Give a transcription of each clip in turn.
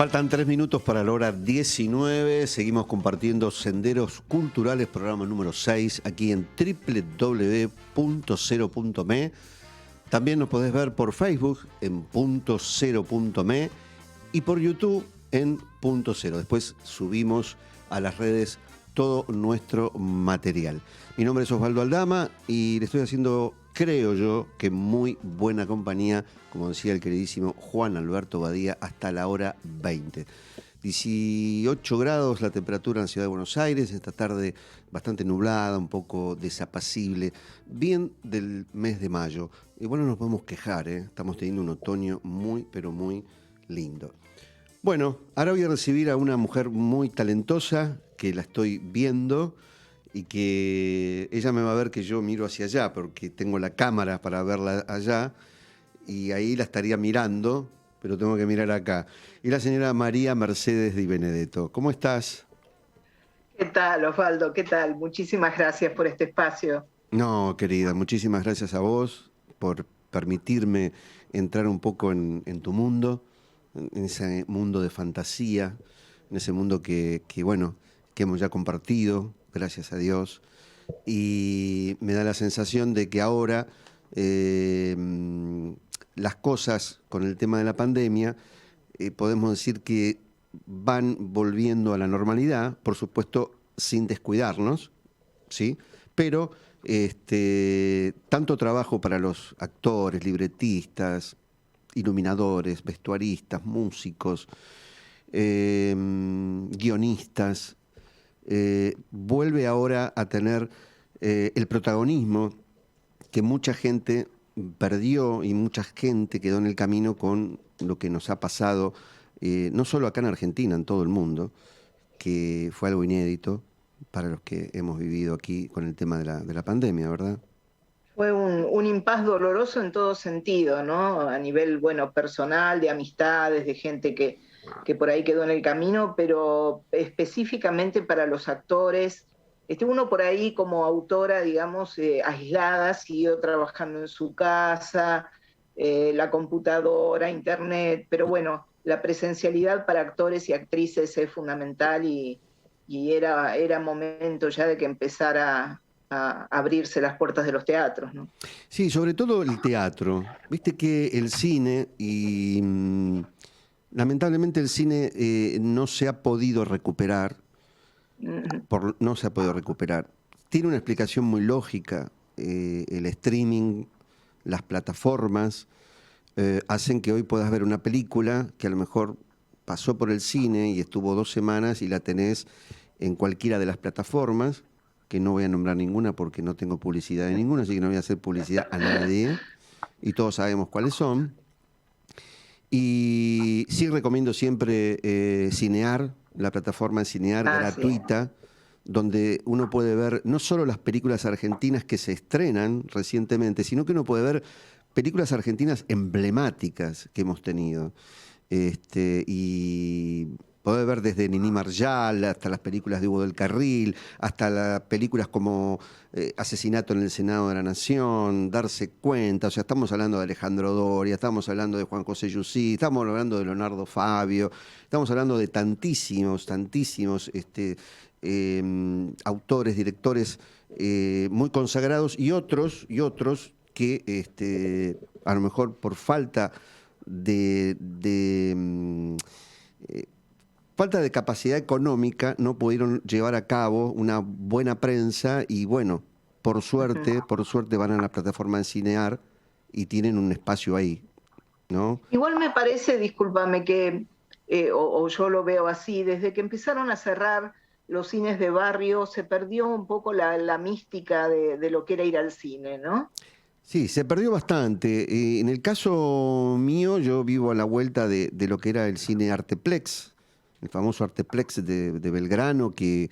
Faltan 3 minutos para la hora 19. Seguimos compartiendo Senderos Culturales, programa número 6, aquí en www.0.me. También nos podés ver por Facebook en .0.me y por YouTube en .0. Después subimos a las redes todo nuestro material. Mi nombre es Osvaldo Aldama y le estoy haciendo, creo yo, que muy buena compañía, como decía el queridísimo Juan Alberto Badía, hasta la hora 20. 18 grados la temperatura en la ciudad de Buenos Aires, esta tarde bastante nublada, un poco desapacible, bien del mes de mayo. Y bueno, no nos podemos quejar, estamos teniendo un otoño muy, pero muy lindo. Bueno, ahora voy a recibir a una mujer muy talentosa, que la estoy viendo y que ella me va a ver que yo miro hacia allá, porque tengo la cámara para verla allá, y ahí la estaría mirando, pero tengo que mirar acá. Y la señora María Mercedes Di Benedetto. ¿Cómo estás? ¿Qué tal, Osvaldo? ¿Qué tal? Muchísimas gracias por este espacio. No, querida, muchísimas gracias a vos por permitirme entrar un poco en tu mundo, en ese mundo de fantasía, en ese mundo bueno, que hemos ya compartido, gracias a Dios. Y me da la sensación de que ahora eh, las cosas con el tema de la pandemia, podemos decir que van volviendo a la normalidad, por supuesto sin descuidarnos, ¿sí? Pero tanto trabajo para los actores, libretistas, iluminadores, vestuaristas, músicos, guionistas, vuelve ahora a tener el protagonismo que mucha gente perdió y mucha gente quedó en el camino con lo que nos ha pasado, no solo acá en Argentina, en todo el mundo, que fue algo inédito para los que hemos vivido aquí con el tema de la pandemia, ¿verdad? Fue un impas doloroso en todo sentido, ¿no? A nivel, bueno, personal, de amistades, de gente que por ahí quedó en el camino, pero específicamente para los actores. Uno por ahí como autora, digamos, aislada, siguió trabajando en su casa, la computadora, internet, pero bueno, la presencialidad para actores y actrices es fundamental y era momento ya de que empezara a abrirse las puertas de los teatros, ¿no? Sí, sobre todo el teatro. Viste que el cine y lamentablemente el cine no se ha podido recuperar, no se ha podido recuperar. Tiene una explicación muy lógica. El streaming, las plataformas, hacen que hoy puedas ver una película que a lo mejor pasó por el cine y estuvo 2 semanas y la tenés en cualquiera de las plataformas, que no voy a nombrar ninguna porque no tengo publicidad de ninguna, así que no voy a hacer publicidad a nadie, y todos sabemos cuáles son. Y sí recomiendo siempre Cinear, la plataforma de Cinear Ah, sí. gratuita, donde uno puede ver no solo las películas argentinas que se estrenan recientemente, sino que uno puede ver películas argentinas emblemáticas que hemos tenido. Y podés ver desde Niní Marjal hasta las películas de Hugo del Carril, hasta las películas como Asesinato en el Senado de la Nación, Darse Cuenta. O sea, estamos hablando de Alejandro Doria, estamos hablando de Juan José Yusí, estamos hablando de Leonardo Fabio, estamos hablando de tantísimos autores, directores muy consagrados y otros que a lo mejor por falta falta de capacidad económica no pudieron llevar a cabo una buena prensa y bueno, por suerte van a la plataforma de Cinear y tienen un espacio ahí, ¿no? Igual me parece, discúlpame, que, o yo lo veo así, desde que empezaron a cerrar los cines de barrio, se perdió un poco la mística de lo que era ir al cine, ¿no? Sí, se perdió bastante. En el caso mío, yo vivo a la vuelta de lo que era el cine Arteplex, el famoso Arteplex de Belgrano, que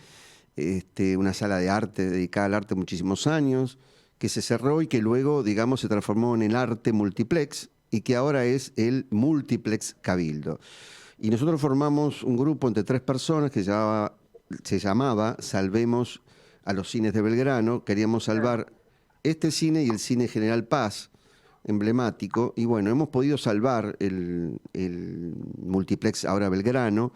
una sala de arte dedicada al arte muchísimos años, que se cerró y que luego, digamos, se transformó en el Arte Multiplex y que ahora es el Multiplex Cabildo. Y nosotros formamos un grupo entre 3 personas que se llamaba Salvemos a los Cines de Belgrano. Queríamos Ah, salvar este cine y el cine General Paz, emblemático, y bueno, hemos podido salvar el multiplex ahora Belgrano,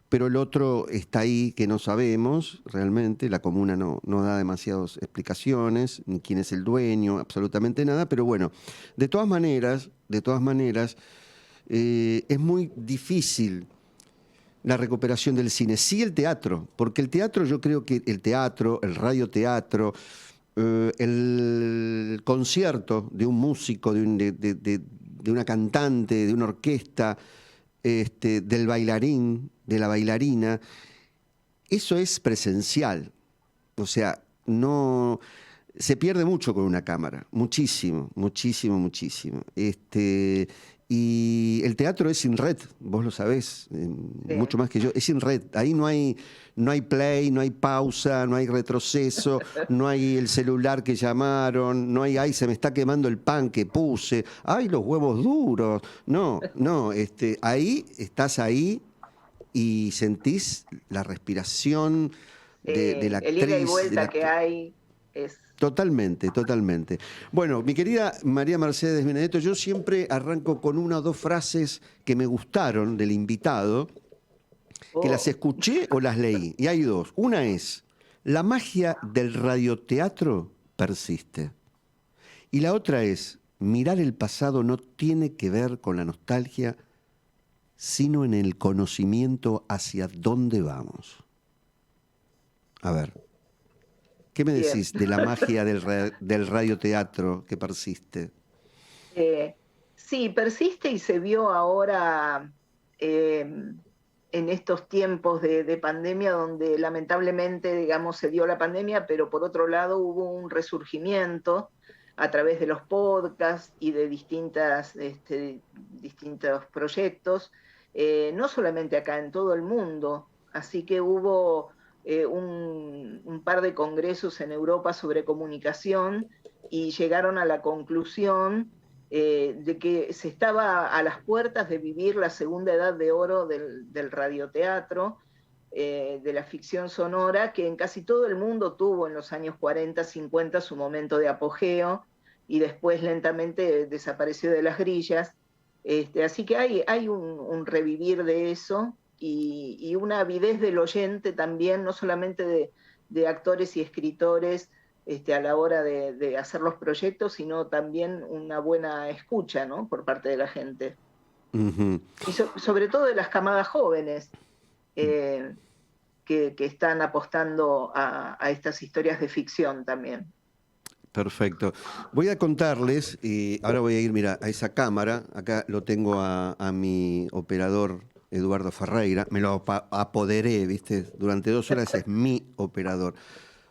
pero el otro está ahí que no sabemos realmente, la comuna no da demasiadas explicaciones, ni quién es el dueño, absolutamente nada, pero bueno, de todas maneras, es muy difícil la recuperación del cine, sí el teatro, porque el teatro, yo creo que el teatro, el radioteatro, el concierto de un músico, de una cantante, de una orquesta, del bailarín, de la bailarina, eso es presencial. O sea, no se pierde mucho con una cámara, muchísimo, muchísimo, muchísimo. Y el teatro es sin red, vos lo sabés, Sí. mucho más que yo, es sin red. Ahí no hay play, no hay pausa, no hay retroceso, no hay el celular que llamaron, no hay, ay, se me está quemando el pan que puse, ay, los huevos duros. No, ahí estás ahí y sentís la respiración de la El ida y actriz, del vuelta que actor. hay es... Totalmente, totalmente. Bueno, mi querida María Mercedes Benedetto, yo siempre arranco con una o dos frases que me gustaron del invitado, que las Oh, escuché o las leí. Y hay dos. Una es, la magia del radioteatro persiste. Y la otra es, mirar el pasado no tiene que ver con la nostalgia, sino en el conocimiento hacia dónde vamos. A ver. ¿Qué me bien. decís de la magia del radioteatro que persiste? Eh, sí, persiste y se vio ahora eh, en estos tiempos de pandemia, donde lamentablemente, digamos, se dio la pandemia, pero por otro lado hubo un resurgimiento a través de los podcasts y de distintos proyectos, no solamente acá, en todo el mundo. Así que hubo un par de congresos en Europa sobre comunicación y llegaron a la conclusión de que se estaba a las puertas de vivir la segunda edad de oro del radioteatro, de la ficción sonora, que en casi todo el mundo tuvo en los años 40, 50 su momento de apogeo y después lentamente desapareció de las grillas. Así que hay un revivir de eso y una avidez del oyente también, no solamente de actores y escritores, a la hora de hacer los proyectos, sino también una buena escucha, ¿no? Por parte de la gente. Ujú. Y sobre todo de las camadas jóvenes eh, que están apostando a estas historias de ficción también. Perfecto. Voy a contarles, y ahora voy a ir, mira, a esa cámara, acá lo tengo a mi operador Eduardo Ferreira, me lo apoderé, ¿viste? Durante 2 horas es mi operador.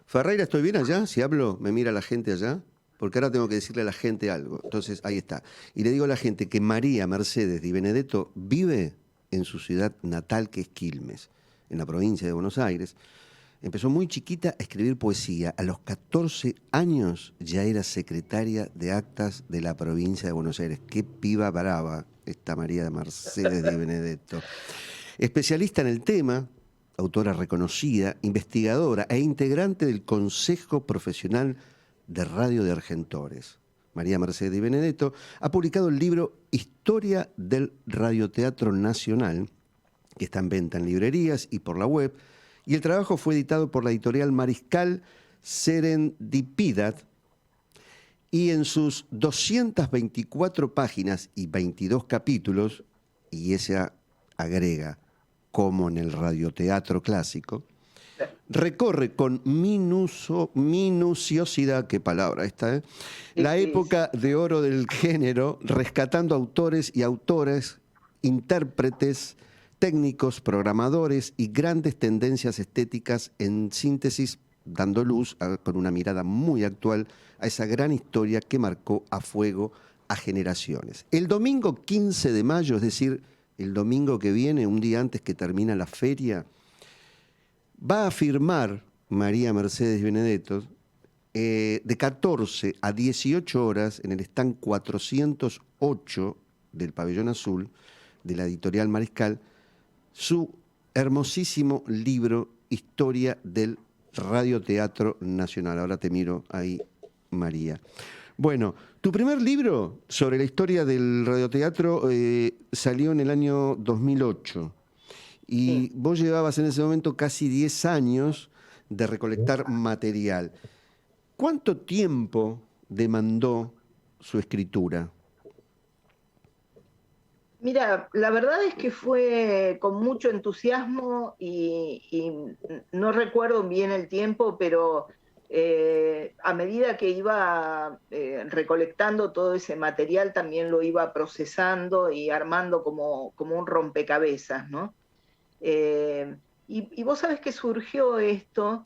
Ferreira, ¿estoy bien allá? Si hablo, me mira la gente allá, porque ahora tengo que decirle a la gente algo. Entonces, ahí está. Y le digo a la gente que María Mercedes Di Benedetto vive en su ciudad natal, que es Quilmes, en la provincia de Buenos Aires. Empezó muy chiquita a escribir poesía. A los 14 años ya era secretaria de actas de la provincia de Buenos Aires. Qué piba brava esta María Mercedes Di Benedetto. Especialista en el tema, autora reconocida, investigadora e integrante del Consejo Profesional de Radio de Argentores. María Mercedes Di Benedetto ha publicado el libro Historia del Radioteatro Nacional, que está en venta en librerías y por la web, y el trabajo fue editado por la editorial Mariscal Serendipidad, y en sus 224 páginas y 22 capítulos, y esa agrega como en el radioteatro clásico, recorre con minuciosidad, qué palabra esta, la época de oro del género, rescatando autores y autoras, intérpretes, técnicos, programadores y grandes tendencias estéticas, en síntesis, dando luz con una mirada muy actual a esa gran historia que marcó a fuego a generaciones. El domingo 15 de mayo, es decir, el domingo que viene, un día antes que termina la feria, va a firmar María Mercedes Benedetto de 14 a 18 horas en el stand 408 del Pabellón Azul de la editorial Mariscal su hermosísimo libro Historia del Radioteatro Nacional. Ahora te miro ahí, María. Bueno, tu primer libro sobre la historia del radioteatro salió en el año 2008 Sí. y vos llevabas en ese momento casi 10 años de recolectar material. ¿Cuánto tiempo demandó su escritura? Mira, la verdad es que fue con mucho entusiasmo y no recuerdo bien el tiempo, pero a medida que iba recolectando todo ese material, también lo iba procesando y armando como un rompecabezas, ¿no? Y vos sabés que surgió esto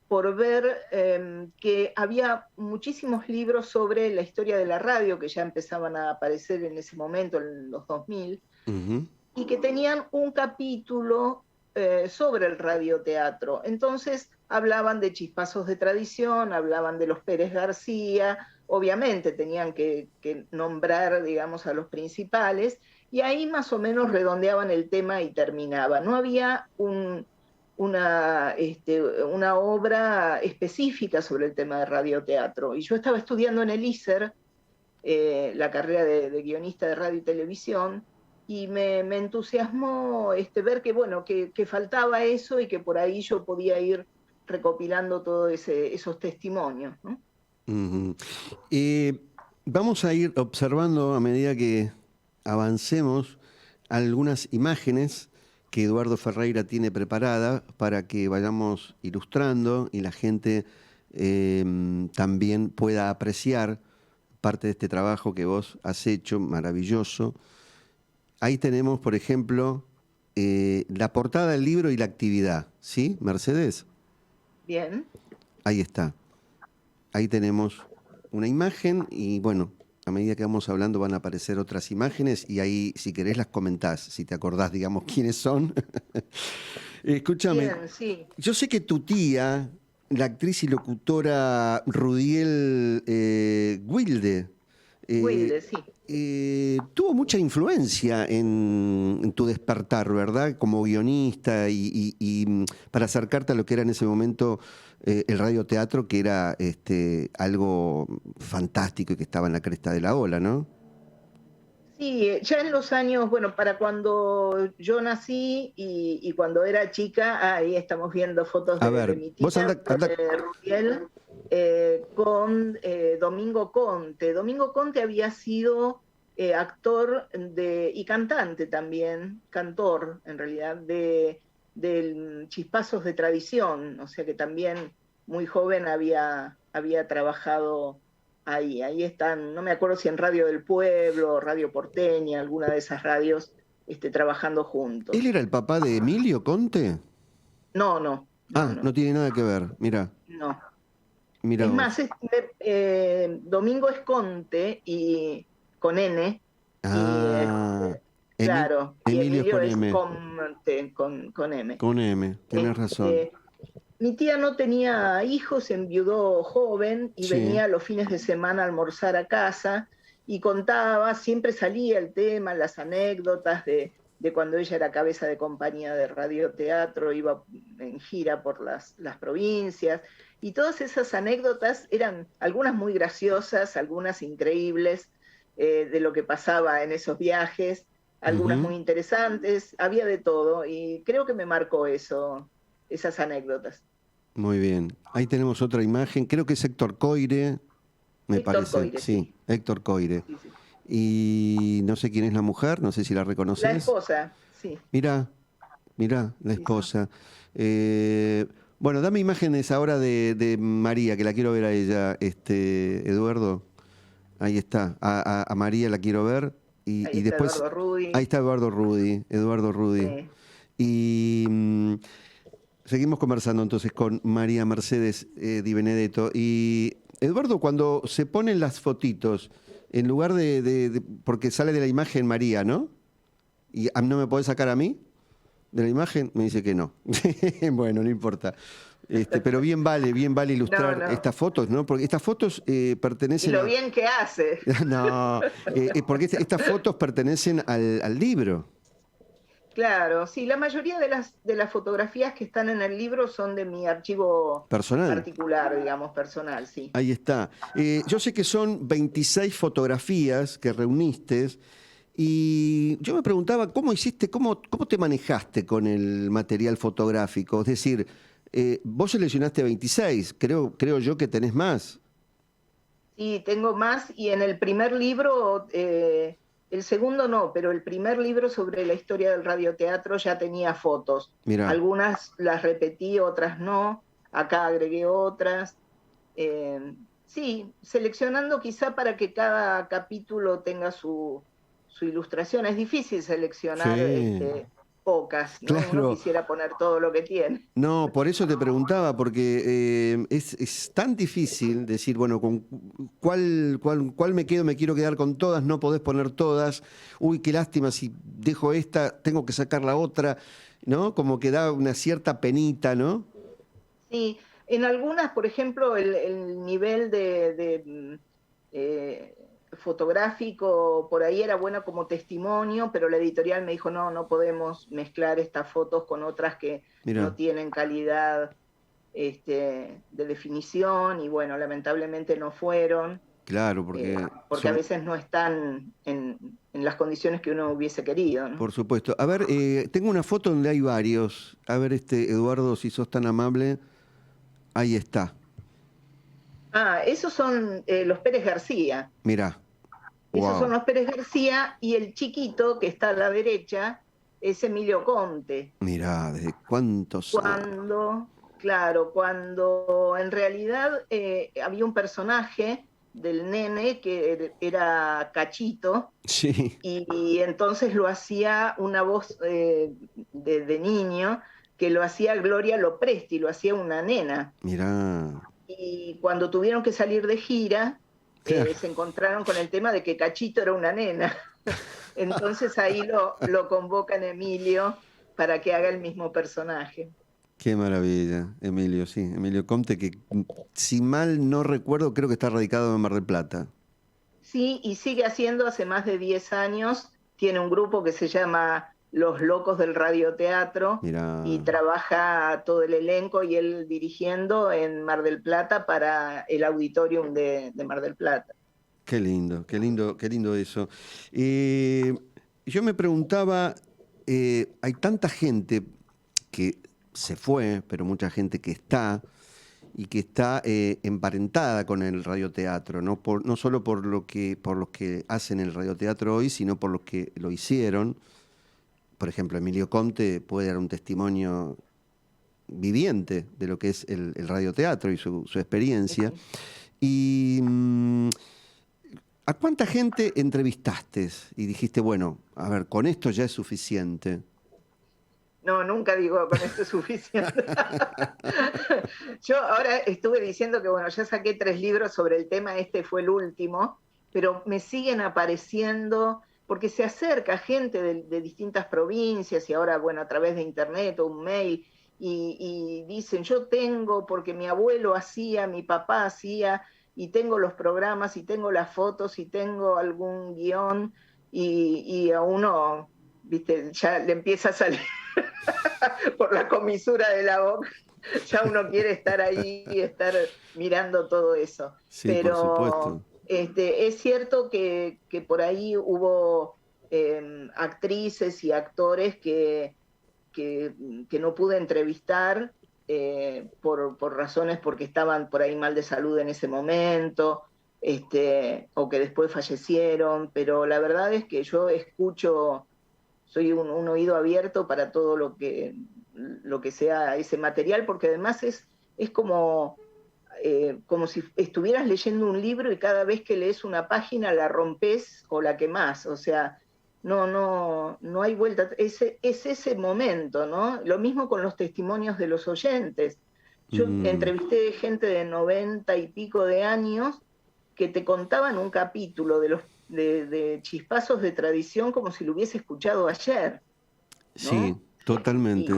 por ver que había muchísimos libros sobre la historia de la radio que ya empezaban a aparecer en ese momento, en los 2000, Ujú. y que tenían un capítulo sobre el radioteatro. Entonces hablaban de chispazos de tradición, hablaban de los Pérez García, obviamente tenían que nombrar, digamos, a los principales, y ahí más o menos redondeaban el tema y terminaba. No había una obra específica sobre el tema de radioteatro. Y yo estaba estudiando en el ISER, la carrera de guionista de radio y televisión, y me entusiasmó ver que, bueno, que faltaba eso y que por ahí yo podía ir recopilando todos esos testimonios, ¿no? Ujú. Eh, Vamos a ir observando a medida que avancemos algunas imágenes que Eduardo Ferreira tiene preparada para que vayamos ilustrando y la gente también pueda apreciar parte de este trabajo que vos has hecho, maravilloso. Ahí tenemos, por ejemplo, la portada del libro y la actividad, ¿sí, Mercedes? Bien. Ahí está. Ahí tenemos una imagen y bueno, a medida que vamos hablando van a aparecer otras imágenes y ahí, si querés, las comentás, si te acordás, digamos, quiénes son. Escúchame, Bien, sí. yo sé que tu tía, la actriz y locutora Rudiel Wilde, eh, Wilde, sí. tuvo mucha influencia en tu despertar, ¿verdad? Como guionista y para acercarte a lo que era en ese momento el radioteatro, que era algo fantástico y que estaba en la cresta de la ola, ¿no? Sí, ya en los años, bueno, para cuando yo nací y cuando era chica, ahí estamos viendo fotos A de ver, mi vos tía, anda. Rubiel, con Domingo Conte. Domingo Conte había sido actor y cantante también, cantor en realidad, de Chispazos de Tradición, o sea que también muy joven había trabajado ahí están, no me acuerdo si en Radio del Pueblo, Radio Porteña, alguna de esas radios, trabajando ¿Él juntos. era el papá de Emilio Conte? No, no, no, Ah, no no, tiene nada que ver. Mira, no. mira Es vos. más, Domingo es Conte y con N, y Ah, claro, y Emilio es Emilio con es M. Conte, con M. Con M, tenés razón. Este, Mi tía no tenía hijos, se enviudó joven y Sí. venía los fines de semana a almorzar a casa y contaba, siempre salía el tema, las anécdotas de cuando ella era cabeza de compañía de radioteatro, iba en gira por las provincias, y todas esas anécdotas eran algunas muy graciosas, algunas increíbles, de lo que pasaba en esos viajes, algunas Ujú. muy interesantes, había de todo, y creo que me marcó eso, esas anécdotas. Muy bien. Ahí tenemos otra imagen. Creo que es Héctor Coire, me Héctor parece. Coire, Sí, sí, Héctor Coire. sí, sí. Y no sé quién es la mujer, no sé si la La reconoces. esposa, sí, Mirá, mirá, la sí, sí. esposa. Eh, bueno, dame imágenes ahora de María, que la quiero ver a ella, Eduardo. Ahí está. A María la quiero ver. Ahí Y está después, Eduardo ahí Rudy. está Eduardo Rudy. Eduardo Rudy. Sí. Y seguimos conversando entonces con María Mercedes Di Benedetto. Y Eduardo, cuando se ponen las fotitos, en lugar porque sale de la imagen María, ¿no? Y no me podés sacar a mí de la imagen, me dice que no. Bueno, no importa. Pero bien vale No, ilustrar no. estas fotos, ¿no? Porque estas fotos Y pertenecen lo a... bien que hace. No, porque estas fotos pertenecen al libro. Claro, sí, la mayoría de las fotografías que están en el libro son de mi archivo Personal. particular, digamos, personal, sí. Ahí está. Yo sé que son 26 fotografías que reuniste y yo me preguntaba cómo hiciste, cómo te manejaste con el material fotográfico. Es decir, vos seleccionaste 26, creo yo que tenés más. Sí, tengo más y en el primer libro, el segundo no, pero el primer libro sobre la historia del radioteatro ya tenía fotos. Mirá, Algunas las repetí, otras no. Acá agregué otras. Eh, sí, seleccionando quizá para que cada capítulo tenga su ilustración. Es difícil seleccionar sí, pocas, ¿no? Uno claro. quisiera poner todo lo que tiene. No, por eso te preguntaba, porque es tan difícil decir, bueno, con cuál me quedo, me quiero quedar con todas, no podés poner todas, uy, qué lástima, si dejo esta, tengo que sacar la otra, ¿no? Como que da una cierta penita, ¿no? Sí, en algunas, por ejemplo, el nivel fotográfico por ahí era bueno como testimonio, pero la editorial me dijo, no, no podemos mezclar estas fotos con otras que no Mira, tienen calidad de definición, y bueno, lamentablemente no fueron, claro, porque porque a veces no están en las condiciones que uno hubiese querido, ¿no? por supuesto. A ver, tengo una foto donde hay varios. A ver, Eduardo, si sos tan amable, ahí está. Ah, esos son los Pérez García. Mira, Esos son wow. los Pérez García y el chiquito que está a la derecha es Emilio Conte. Mira, ¿desde cuántos años? Cuando, claro, cuando en realidad había un personaje del nene que era Cachito Sí, y entonces lo hacía una voz de niño que lo hacía Gloria Lopresti, lo hacía una nena. mira. Y cuando tuvieron que salir de gira, Claro. se encontraron con el tema de que Cachito era una nena. Entonces ahí lo convocan a Emilio para que haga el mismo personaje. Qué maravilla, Emilio, sí. Emilio Comte, que si mal no recuerdo, creo que está radicado en Mar del Plata. Sí, y sigue haciendo hace más de 10 años, tiene un grupo que se llama Los Locos del Radioteatro y Mira, trabaja todo el elenco y él dirigiendo en Mar del Plata para el auditorium de Mar del Plata. qué lindo, qué lindo, qué lindo eso. Eh, yo me preguntaba, hay tanta gente que se fue, pero mucha gente que está y que está emparentada con el radioteatro, no, no solo por los que hacen el radioteatro hoy, sino por los que lo hicieron. Por ejemplo, Emilio Comte puede dar un testimonio viviente de lo que es el radioteatro y su experiencia. Y ¿a cuánta gente entrevistaste y dijiste, bueno, a ver, con esto ya es suficiente? No, nunca digo con esto es suficiente. Yo ahora estuve diciendo que, bueno, ya saqué 3 libros sobre el tema, este fue el último, pero me siguen apareciendo, porque se acerca gente de distintas provincias y ahora, bueno, a través de internet o un mail, y dicen, yo tengo, porque mi abuelo hacía, mi papá hacía, y tengo los programas, y tengo las fotos, y tengo algún guión, y a uno, viste, ya le empieza a salir por la comisura de la boca, ya uno quiere estar ahí y estar mirando todo eso. Sí, por Pero supuesto. es cierto que por ahí hubo actrices y actores que no pude entrevistar por razones porque estaban por ahí mal de salud en ese momento, o que después fallecieron, pero la verdad es que yo escucho, soy un oído abierto para todo lo que sea ese material, porque además es como si estuvieras leyendo un libro y cada vez que lees una página la rompes o la quemás, o sea, no hay vuelta, es ese momento, ¿no? Lo mismo con los testimonios de los oyentes. Yo Mm, entrevisté gente de 90 y pico de años que te contaban un capítulo de chispazos de tradición como si lo hubiese escuchado ayer, sí, ¿no? totalmente.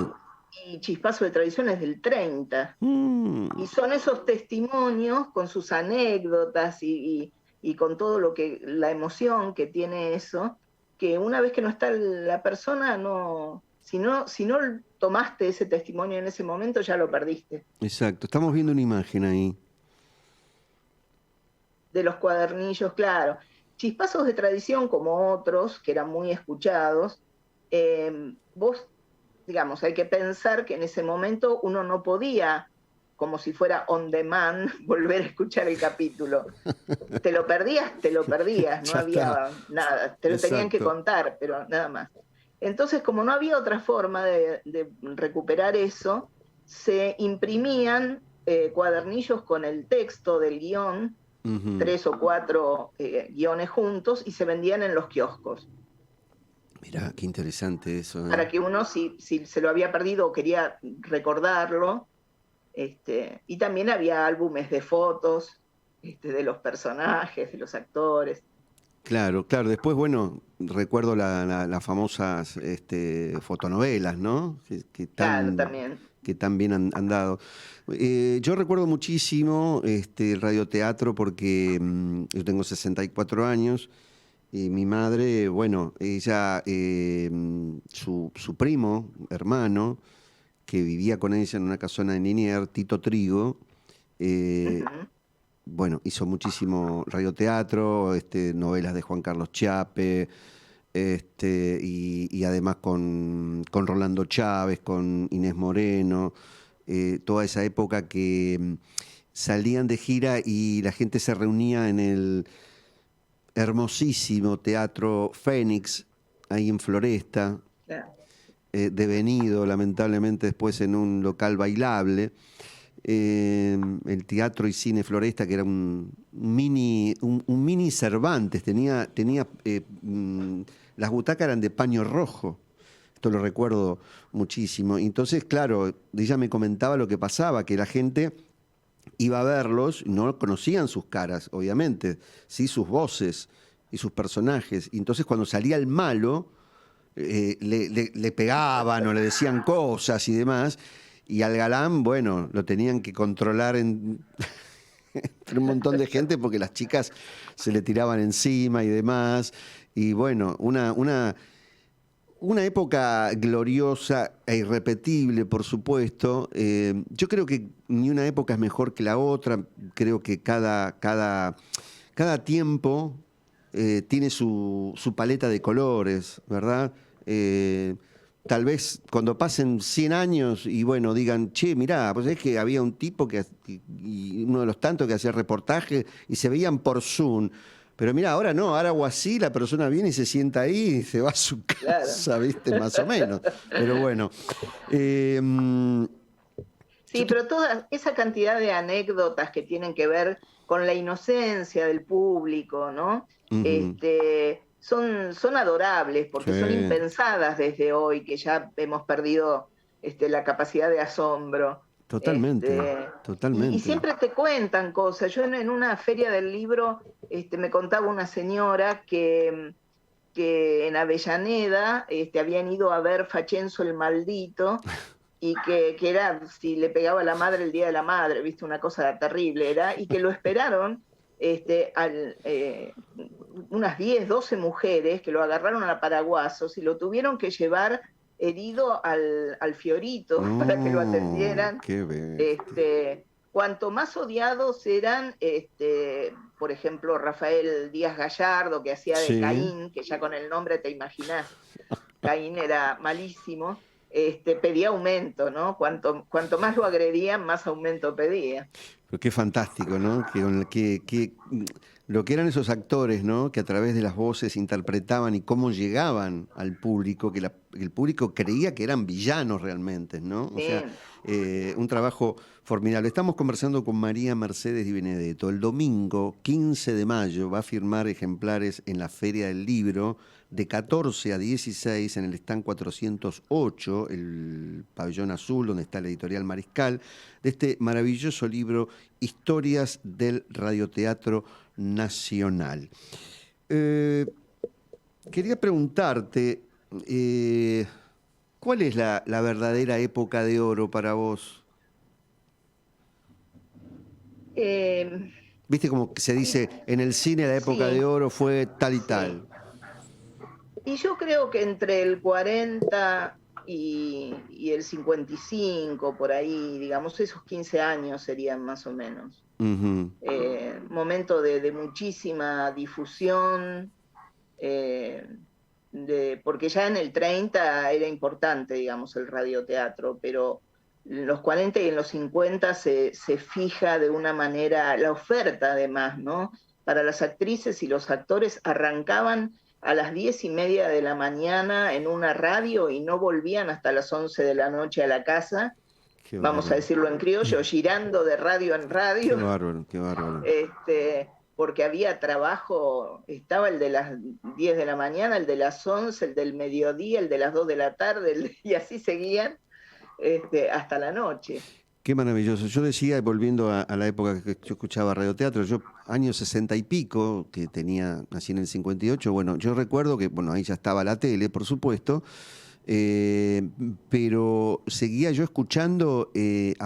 Y chispazos de tradición es del 30. Mm, Y son esos testimonios con sus anécdotas y con todo la emoción que tiene eso, que una vez que no está la persona Si no tomaste ese testimonio en ese momento, ya lo perdiste. Exacto, estamos viendo una imagen ahí. De los cuadernillos, claro. Chispazos de tradición, como otros, que eran muy escuchados, vos, digamos, hay que pensar que en ese momento uno no podía, como si fuera on demand, volver a escuchar el capítulo. Te lo perdías, no Ya había está. nada, te lo tenían que Exacto. contar, pero nada más. Entonces, como no había otra forma de recuperar eso, se imprimían cuadernillos con el texto del guión, Ujú. 3 o 4 guiones juntos, y se vendían en los kioscos. Mirá, qué interesante eso, ¿eh? Para que uno, si se lo había perdido o quería recordarlo, y también había álbumes de fotos de los personajes, de los actores. Claro, claro. Después, bueno, recuerdo las famosas fotonovelas, ¿no? Claro, también. Que tan bien han dado. Yo recuerdo muchísimo el radioteatro porque yo tengo 64 años y mi madre, bueno, ella, su primo, hermano, que vivía con ella en una casona de Liniers, Tito Trigo, eh, Uh-huh. bueno, hizo muchísimo radioteatro, novelas de Juan Carlos Chiappe, y además con Rolando Chávez, con Inés Moreno, toda esa época que salían de gira y la gente se reunía en el hermosísimo Teatro Fénix, ahí en Floresta, Claro. devenido lamentablemente después en un local bailable. El Teatro y Cine Floresta, que era un mini Cervantes, las butacas eran de paño rojo, esto lo recuerdo muchísimo. Entonces, claro, ella me comentaba lo que pasaba, que la gente iba a verlos, no conocían sus caras, obviamente, sí sus voces y sus personajes. Y entonces cuando salía el malo, le pegaban o le decían cosas y demás. Y al galán, bueno, lo tenían que controlar entre un montón de gente porque las chicas se le tiraban encima y demás. Y bueno, una época gloriosa e irrepetible, por supuesto. Yo creo que ni una época es mejor que la otra. Creo que cada tiempo tiene su paleta de colores, ¿verdad? Tal vez cuando pasen 100 años y bueno, digan, che, mirá, pues es que había un tipo y uno de los tantos que hacía reportaje y se veían por Zoom. Pero mira, ahora no, ahora o así la persona viene y se sienta ahí y se va a su Claro. casa, ¿viste? Más o menos. Pero bueno. eh, mm, yo Sí, te- pero toda esa cantidad de anécdotas que tienen que ver con la inocencia del público, ¿no? Ujú, Son adorables porque son sí, impensadas desde hoy, que ya hemos perdido la capacidad de asombro. totalmente, Este, y totalmente. siempre te cuentan cosas. Yo en una feria del libro me contaba una señora que en Avellaneda habían ido a ver Fachenzo el Maldito y que era si le pegaba a la madre el día de la madre, viste, una cosa terrible era, y que lo esperaron unas 10 12 mujeres que lo agarraron a paraguasos y lo tuvieron que llevar herido al Fiorito para que lo No, atendieran. qué bestia. Cuanto más odiados eran, por ejemplo, Rafael Díaz Gallardo, que hacía de Sí, Caín, que ya con el nombre te imaginás, Caín era malísimo, pedía aumento, ¿no? Cuanto más lo agredían, más aumento pedía. pero qué fantástico, ¿no? Lo que eran esos actores, ¿no? Que a través de las voces interpretaban y cómo llegaban al público, que el público creía que eran villanos realmente, ¿no? O sea, Sí. un trabajo formidable. Estamos conversando con María Mercedes Di Benedetto. El domingo 15 de mayo va a firmar ejemplares en la Feria del Libro de 14 a 16 en el stand 408, el pabellón azul, donde está la editorial Mariscal, de este maravilloso libro Historias del Radioteatro Nacional. Eh, Quería preguntarte, eh, ¿cuál es la verdadera época de oro para vos? Eh, Viste como que se dice en el cine la época sí, de oro fue tal y sí. tal. Y yo creo que entre el 40, y el 55, por ahí, digamos, esos 15 años serían más o menos. Momento de muchísima difusión, porque ya en el 30 era importante, digamos, el radioteatro, pero en los 40 y en los 50 se fija de una manera la oferta, además, ¿no? Para las actrices y los actores arrancaban a las 10:30 de la mañana en una radio y no volvían hasta las 11 de la noche a la casa, vamos a decirlo en criollo, girando de radio en radio. Qué bárbaro, qué bárbaro. Porque había trabajo, estaba el de las 10 de la mañana, el de las 11, el del mediodía, el de las 2 de la tarde, y así seguían hasta la noche. Qué maravilloso. Yo decía, volviendo a la época que yo escuchaba radioteatro, yo años 60 y pico, que nací en el 58, bueno, yo recuerdo que, bueno, ahí ya estaba la tele, por supuesto, pero seguía yo escuchando el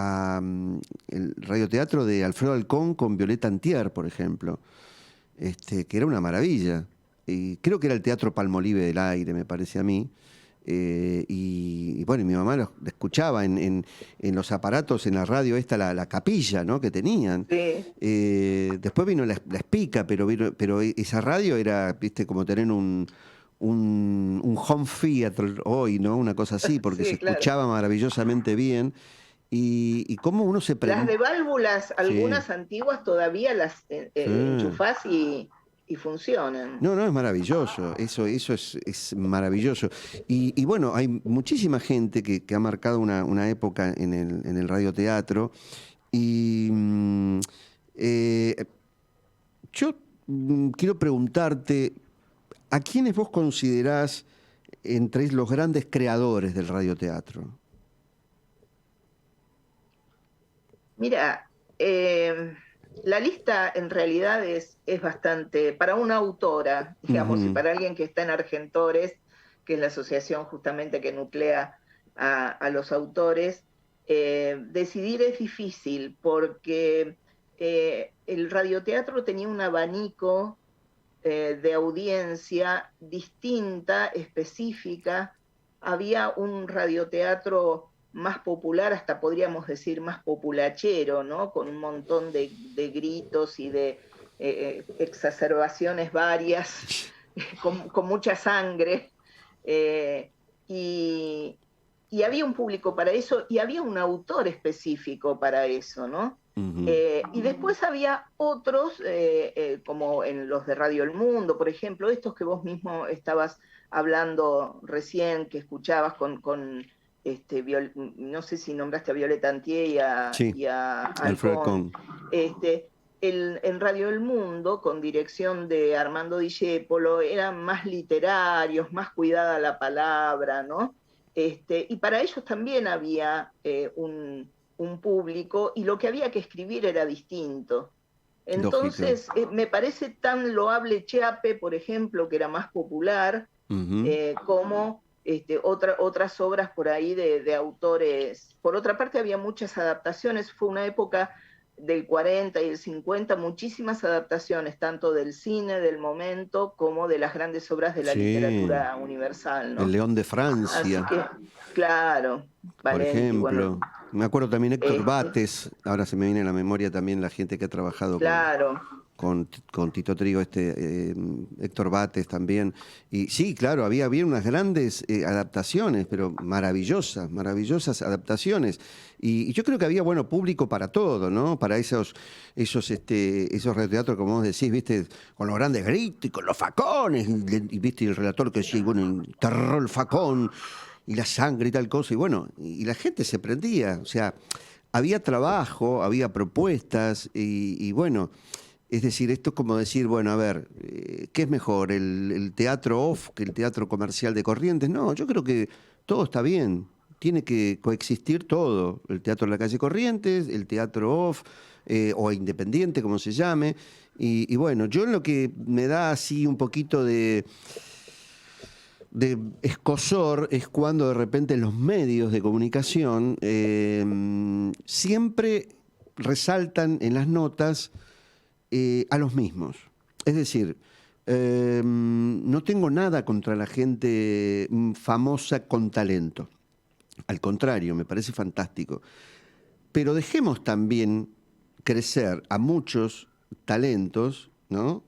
radioteatro de Alfredo Alcón con Violeta Antier, por ejemplo, que era una maravilla. Y creo que era el Teatro Palmolive del Aire, me parece a mí. Y bueno, mi mamá lo escuchaba en los aparatos, en la radio la capilla, ¿no?, que tenían. Sí. Después vino la Espica, pero esa radio era, viste, como tener un home theater hoy, ¿no? Una cosa así, porque sí, se escuchaba maravillosamente bien. Y cómo uno se Las de válvulas, algunas antiguas todavía las enchufás y funcionan. No, es maravilloso, eso es maravilloso. Y bueno, hay muchísima gente que ha marcado una época en el radioteatro. Y yo quiero preguntarte, ¿a quiénes vos considerás entre los grandes creadores del radioteatro? Mira, la lista en realidad es bastante, para una autora, digamos, y para alguien que está en Argentores, que es la asociación justamente que nuclea a los autores, decidir es difícil porque el radioteatro tenía un abanico de audiencia distinta, específica. Había un radioteatro más popular, hasta podríamos decir más populachero, ¿no? Con un montón de gritos y de exacerbaciones varias, con mucha sangre. Y había un público para eso y había un autor específico para eso, ¿no? Y después había otros, como en los de Radio El Mundo, por ejemplo, estos que vos mismo estabas hablando recién, que escuchabas con no sé si nombraste a Violeta Antier y a Alcón. En Radio El Mundo, con dirección de Armando Discépolo, eran más literarios, más cuidada la palabra, ¿no? Y para ellos también había un público, y lo que había que escribir era distinto. Entonces, me parece tan loable Chiappe, por ejemplo, que era más popular, como otras obras por ahí de autores. Por otra parte, había muchas adaptaciones. Fue una época del 40 y el 50, muchísimas adaptaciones, tanto del cine del momento como de las grandes obras de la literatura universal, ¿no? El León de Francia. Así que, claro. Por ejemplo. Bueno, me acuerdo también Héctor Bates, ahora se me viene a la memoria también la gente que ha trabajado con Tito Trigo, Héctor Bates también. Y sí, claro, había unas grandes adaptaciones, pero maravillosas adaptaciones. Y yo creo que había, bueno, público para todo, ¿no? Para esos radioteatros, como vos decís, ¿viste? Con los grandes gritos y con los facones. Y ¿viste? Y el relator que decía, bueno, terror el facón y la sangre y tal cosa. Y bueno, y la gente se prendía. O sea, había trabajo, había propuestas y bueno... Es decir, esto es como decir, bueno, a ver, ¿qué es mejor, el teatro off que el teatro comercial de Corrientes? No, yo creo que todo está bien, tiene que coexistir todo, el teatro de la calle Corrientes, el teatro off o independiente, como se llame, y bueno, yo lo que me da así un poquito de escozor es cuando de repente los medios de comunicación siempre resaltan en las notas a los mismos. Es decir, no tengo nada contra la gente famosa con talento. Al contrario, me parece fantástico. Pero dejemos también crecer a muchos talentos, ¿no?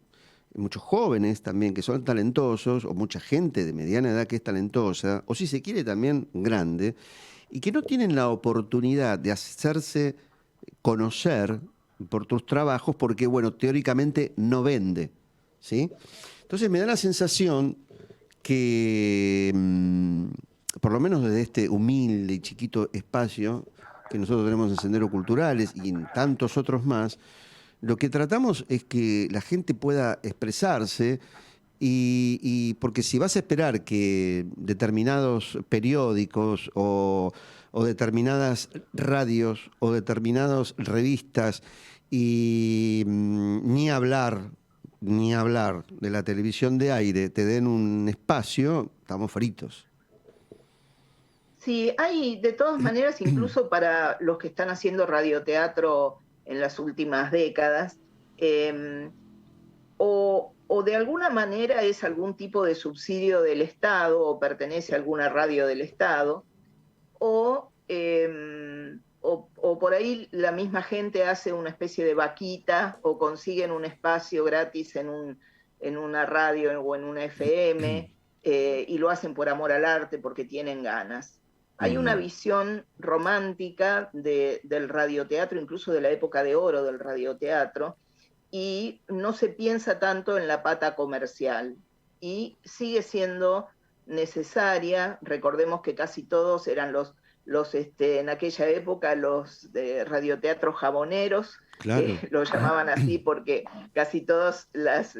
Muchos jóvenes también que son talentosos, o mucha gente de mediana edad que es talentosa, o si se quiere también grande, y que no tienen la oportunidad de hacerse conocer por tus trabajos porque, bueno, teóricamente no vende, ¿sí? Entonces me da la sensación que, por lo menos desde este humilde y chiquito espacio que nosotros tenemos en Sendero Culturales y en tantos otros más, lo que tratamos es que la gente pueda expresarse y porque si vas a esperar que determinados periódicos o determinadas radios o determinadas revistas y ni hablar de la televisión de aire te den un espacio, estamos fritos. Sí, hay de todas maneras, incluso para los que están haciendo radioteatro en las últimas décadas, eh, o de alguna manera es algún tipo de subsidio del Estado o pertenece a alguna radio del Estado, o por ahí la misma gente hace una especie de vaquita o consiguen un espacio gratis en una radio o en una FM y lo hacen por amor al arte porque tienen ganas. Hay una visión romántica del radioteatro, incluso de la época de oro del radioteatro, y no se piensa tanto en la pata comercial. Y sigue siendo necesaria, recordemos que casi todos eran en aquella época los de radioteatros jaboneros, Claro. que lo llamaban así porque casi todas las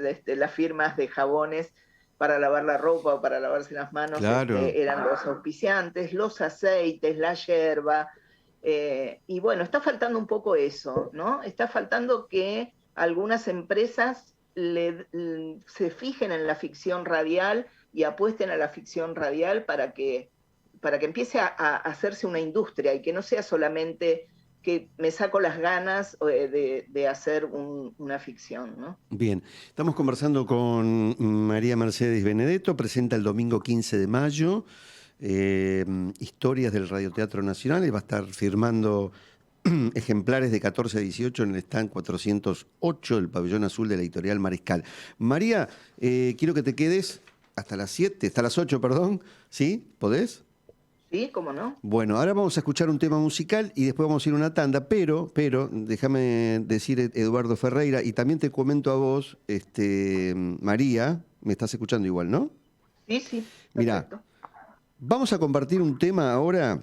firmas de jabones para lavar la ropa o para lavarse las manos Claro. eran los auspiciantes, los aceites, la yerba, y bueno, está faltando un poco eso, ¿no? Está faltando que algunas empresas se fijen en la ficción radial y apuesten a la ficción radial para que empiece a hacerse una industria y que no sea solamente que me saco las ganas de hacer una ficción, ¿no? Bien, estamos conversando con María Mercedes Benedetto, presenta el domingo 15 de mayo, Historias del Radioteatro Nacional, y va a estar firmando ejemplares de 14 a 18 en el stand 408 del Pabellón Azul de la Editorial Mariscal. María, quiero que te quedes hasta las 7, hasta las 8, perdón, ¿sí? ¿Podés? Sí, ¿cómo no? Bueno, ahora vamos a escuchar un tema musical y después vamos a ir a una tanda, pero, déjame decir, Eduardo Ferreira, y también te comento a vos, María, me estás escuchando igual, ¿no? Sí, sí, Mirá, perfecto. vamos a compartir un tema ahora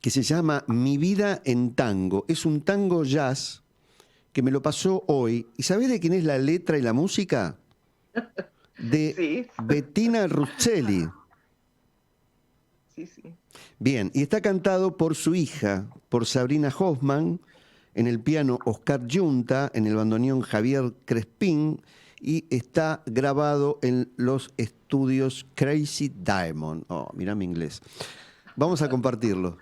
que se llama Mi vida en tango. Es un tango jazz que me lo pasó hoy. ¿Y sabés de quién es la letra y la música? De Sí, Bettina Russelli. sí, sí. Bien, y está cantado por su hija, por Sabrina Hoffman, en el piano Oscar Yunta, en el bandoneón Javier Crespín, y está grabado en los estudios Crazy Diamond. Oh, mirá mi inglés. Vamos a compartirlo.